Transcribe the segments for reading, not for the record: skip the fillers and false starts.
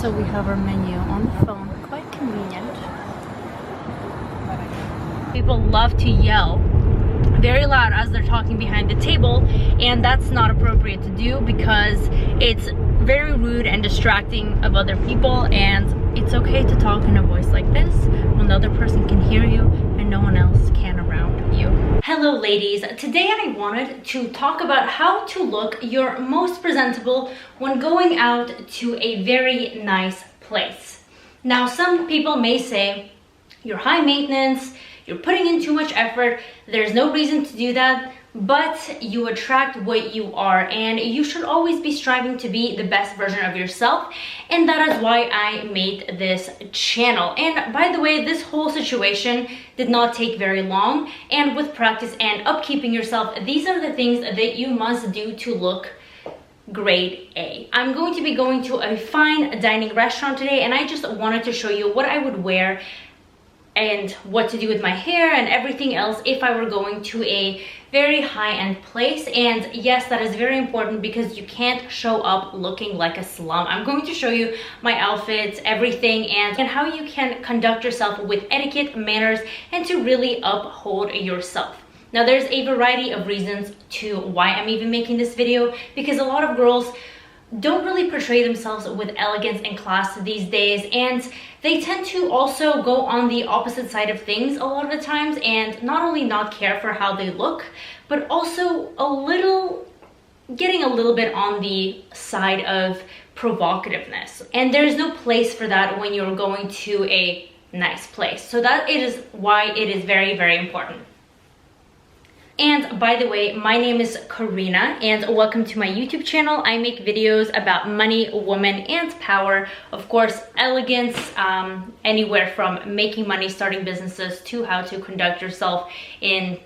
So we have our menu on the phone, quite convenient. People love to yell very loud as they're talking behind the table, and that's not appropriate to do because it's very rude and distracting of other people, and it's okay to talk in a voice like this when the other person can hear you and no one else can around you. Hello ladies, today I wanted to talk about how to look your most presentable when going out to a very nice place. Now some people may say you're high maintenance, you're putting in too much effort, there's no reason to do that, but you attract what you are, and you should always be striving to be the best version of yourself, and that is why I made this channel. And by the way, this whole situation did not take very long, and with practice and upkeeping yourself, these are the things that you must do to look grade A. I'm going to be going to a fine dining restaurant today, and I just wanted to show you what I would wear and what to do with my hair and everything else if I were going to a very high-end place. And yes, that is very important because you can't show up looking like a slum. I'm going to show you my outfits, everything, and how you can conduct yourself with etiquette, manners, and to really uphold yourself. Now there's a variety of reasons to why I'm even making this video, because a lot of girls don't really portray themselves with elegance and class these days, and they tend to also go on the opposite side of things a lot of the times, and not only not care for how they look, but also getting a little bit on the side of provocativeness. And there's no place for that when you're going to a nice place. So that is why it is very, very important. And by the way, my name is Karina and welcome to my YouTube channel. I make videos about money, women, and power. Of course, elegance, anywhere from making money, starting businesses, to how to conduct yourself in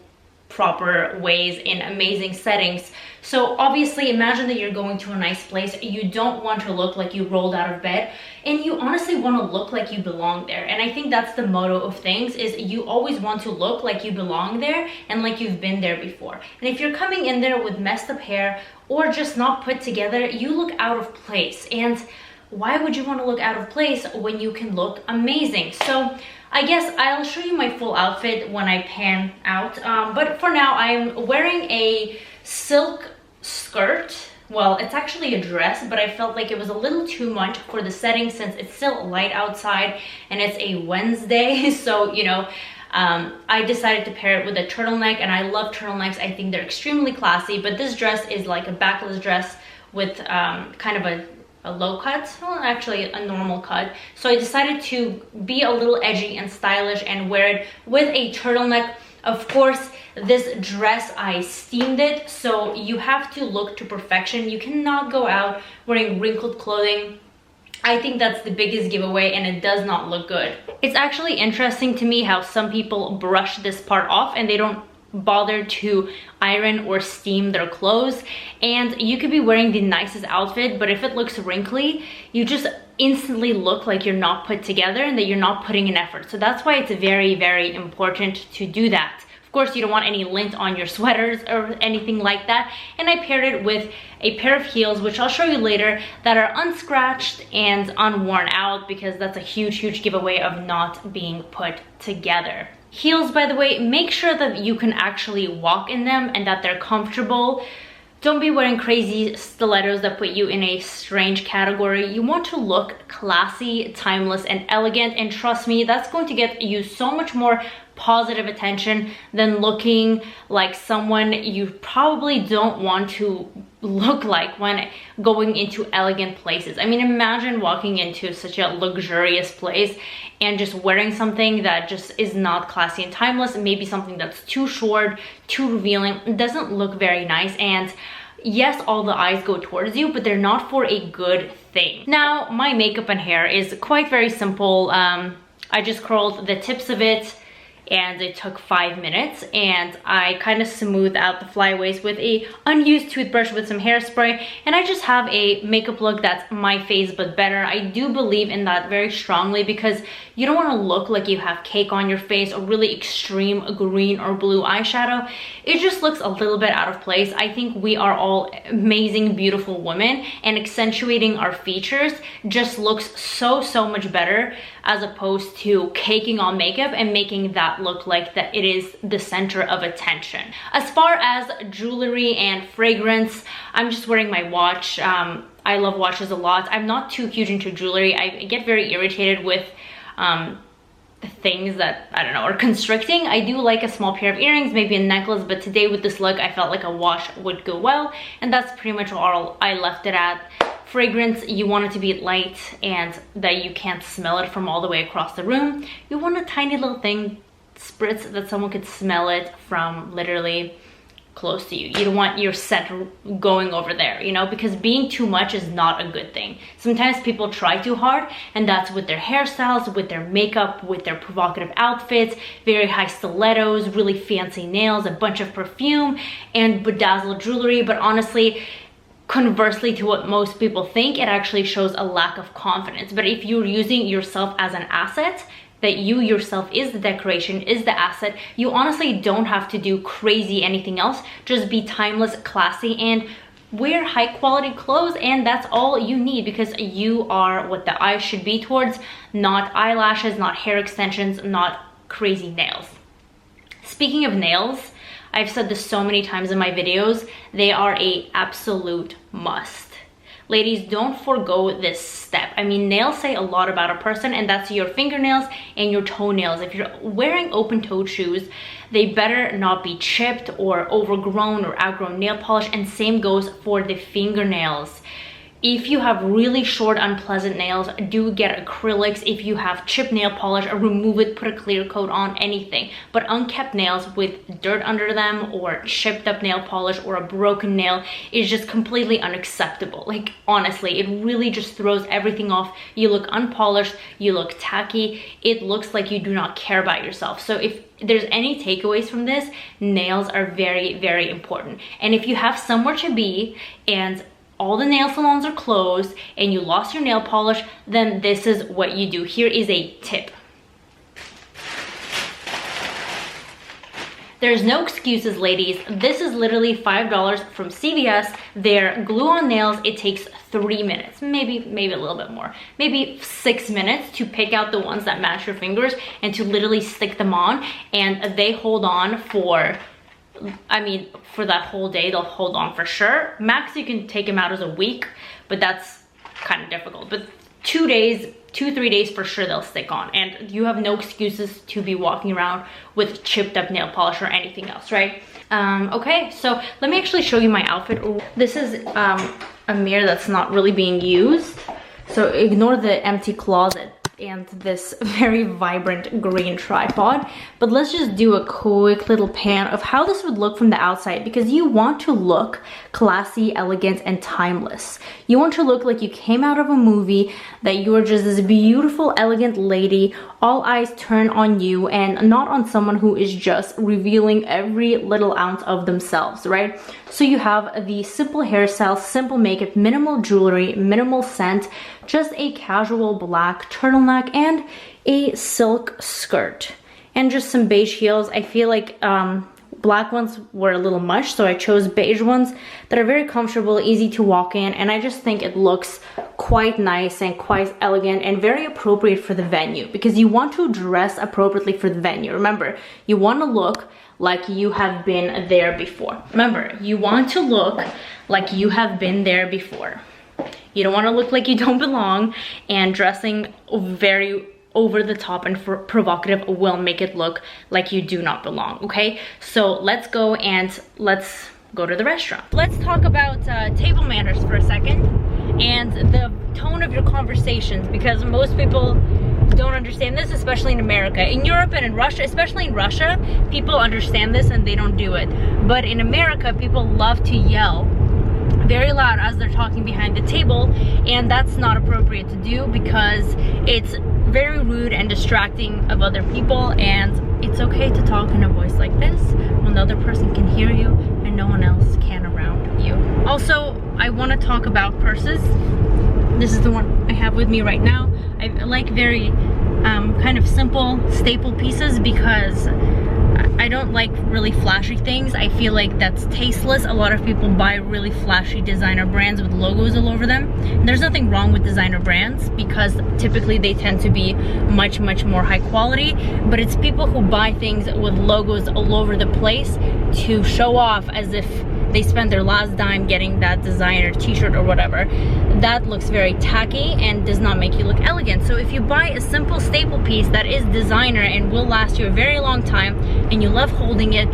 proper ways in amazing settings. So obviously imagine that you're going to a nice place. You don't want to look like you rolled out of bed, and you honestly want to look like you belong there. And I think that's the motto of things, is you always want to look like you belong there and like you've been there before. And if you're coming in there with messed up hair or just not put together, you look out of place. And why would you want to look out of place when you can look amazing? So I guess I'll show you my full outfit when I pan out, but for now I'm wearing a silk skirt. Well, it's actually a dress, but I felt like it was a little too much for the setting since it's still light outside and it's a Wednesday. So, you know, I decided to pair it with a turtleneck, and I love turtlenecks. I think they're extremely classy, but this dress is like a backless dress with kind of a low cut, well actually a normal cut. So I decided to be a little edgy and stylish and wear it with a turtleneck. Of course, this dress, I steamed it, so you have to look to perfection. You cannot go out wearing wrinkled clothing. I think that's the biggest giveaway, and it does not look good. It's actually interesting to me how some people brush this part off and they don't bother to iron or steam their clothes, and you could be wearing the nicest outfit, but if it looks wrinkly, you just instantly look like you're not put together and that you're not putting in effort. So that's why it's very, very important to do that. Of course, you don't want any lint on your sweaters or anything like that. And I paired it with a pair of heels, which I'll show you later, that are unscratched and unworn out, because that's a huge, huge giveaway of not being put together. Heels, by the way, make sure that you can actually walk in them and that they're comfortable. Don't be wearing crazy stilettos that put you in a strange category. You want to look classy, timeless, and elegant, and trust me, that's going to get you so much more positive attention than looking like someone you probably don't want to look like when going into elegant places. I mean, imagine walking into such a luxurious place and just wearing something that just is not classy and timeless, maybe something that's too short, too revealing. It doesn't look very nice, and yes, all the eyes go towards you, but they're not for a good thing. Now, my makeup and hair is quite very simple. I just curled the tips of it and it took 5 minutes, and I kind of smoothed out the flyaways with a unused toothbrush with some hairspray, and I just have a makeup look that's my face but better. I do believe in that very strongly because you don't want to look like you have cake on your face or really extreme green or blue eyeshadow. It just looks a little bit out of place. I think we are all amazing, beautiful women, and accentuating our features just looks so much better as opposed to caking on makeup and making that look like that it is the center of attention. As far as jewelry and fragrance, I'm just wearing my watch. I love watches a lot. I'm not too huge into jewelry. I get very irritated with things that, I don't know, are constricting. I do like a small pair of earrings, maybe a necklace, but today with this look, I felt like a watch would go well, and that's pretty much all I left it at. Fragrance, you want it to be light and that you can't smell it from all the way across the room. You want a tiny little thing, spritz, that someone could smell it from literally close to you. You don't want your scent going over there, you know, because being too much is not a good thing. Sometimes people try too hard, and that's with their hairstyles, with their makeup, with their provocative outfits, very high stilettos, really fancy nails, a bunch of perfume, and bedazzled jewelry. But honestly, conversely to what most people think, it actually shows a lack of confidence. But if you're using yourself as an asset, that you yourself is the decoration, is the asset, you honestly don't have to do crazy anything else. Just be timeless, classy, and wear high quality clothes, and that's all you need, because you are what the eyes should be towards, not eyelashes, not hair extensions, not crazy nails. Speaking of nails, I've said this so many times in my videos, they are an absolute must. Ladies, don't forego this step. I mean, nails say a lot about a person, and that's your fingernails and your toenails. If you're wearing open-toed shoes, they better not be chipped or overgrown or outgrown nail polish, and same goes for the fingernails. If you have really short, unpleasant nails, do get acrylics. If you have chipped nail polish, remove it, put a clear coat on, anything. But unkept nails with dirt under them or chipped up nail polish or a broken nail is just completely unacceptable. Like, honestly, it really just throws everything off. You look unpolished, you look tacky, it looks like you do not care about yourself. So if there's any takeaways from this, nails are very important. And if you have somewhere to be and all the nail salons are closed and you lost your nail polish, then this is what you do. Here is a tip. There's no excuses, ladies. This is literally $5 from CVS. Their glue-on nails, it takes 3 minutes, maybe a little bit more, maybe 6 minutes to pick out the ones that match your fingers and to literally stick them on, and they hold on for, I mean, for that whole day. They'll hold on for sure. Max, you can take them out as a week, but that's kind of difficult. But 2 days, 2-3 days for sure they'll stick on, and you have no excuses to be walking around with chipped up nail polish or anything else, right? Okay, so let me actually show you my outfit. This is a mirror that's not really being used, so ignore the empty closet and this very vibrant green tripod. But let's just do a quick little pan of how this would look from the outside, because you want to look classy, elegant, and timeless. You want to look like you came out of a movie, that you are just this beautiful, elegant lady, all eyes turn on you and not on someone who is just revealing every little ounce of themselves, right? So you have the simple hairstyle, simple makeup, minimal jewelry, minimal scent, just a casual black turtleneck and a silk skirt and just some beige heels. I feel like black ones were a little much, so I chose beige ones that are very comfortable, easy to walk in, and I just think it looks quite nice and quite elegant and very appropriate for the venue, because you want to dress appropriately for the venue. Remember, you want to look like you have been there before. Remember, you want to look like you have been there before. You don't want to look like you don't belong, and dressing very over the top and provocative will make it look like you do not belong, okay? So let's go to the restaurant. Let's talk about table manners for a second and the tone of your conversations, because most people don't understand this, especially in America. In Europe and in Russia, especially in Russia, people understand this and they don't do it. But in America, people love to yell very loud as they're talking behind the table, and that's not appropriate to do because it's very rude and distracting of other people. And it's okay to talk in a voice like this when the other person can hear you and no one else can around you. Also, I want to talk about purses. This is the one I have with me right now. I like very kind of simple staple pieces because I don't like really flashy things. I feel like that's tasteless. A lot of people buy really flashy designer brands with logos all over them. And there's nothing wrong with designer brands because typically they tend to be much more high quality, but it's people who buy things with logos all over the place to show off as if they spent their last dime getting that designer t-shirt or whatever. That looks very tacky and does not make you look elegant. So if you buy a simple staple piece that is designer and will last you a very long time and you love holding it,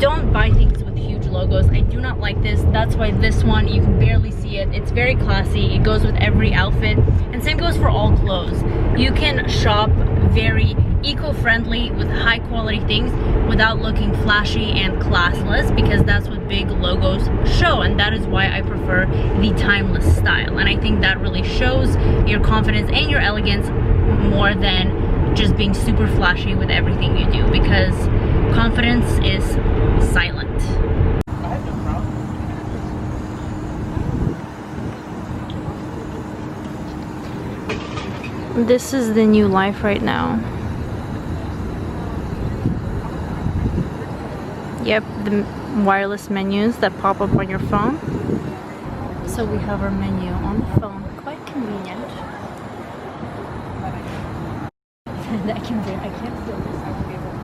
don't buy things with huge logos. I do not like this. That's why this one, you can barely see it. It's very classy. It goes with every outfit, and same goes for all clothes. You can shop very eco-friendly with high quality things without looking flashy and classless, because that's what big logos show, and that is why I prefer the timeless style. And I think that really shows your confidence and your elegance more than just being super flashy with everything you do, because confidence is silent. This is the new life right now. Yep, the wireless menus that pop up on your phone. So we have our menu on the phone, quite convenient. And I can't feel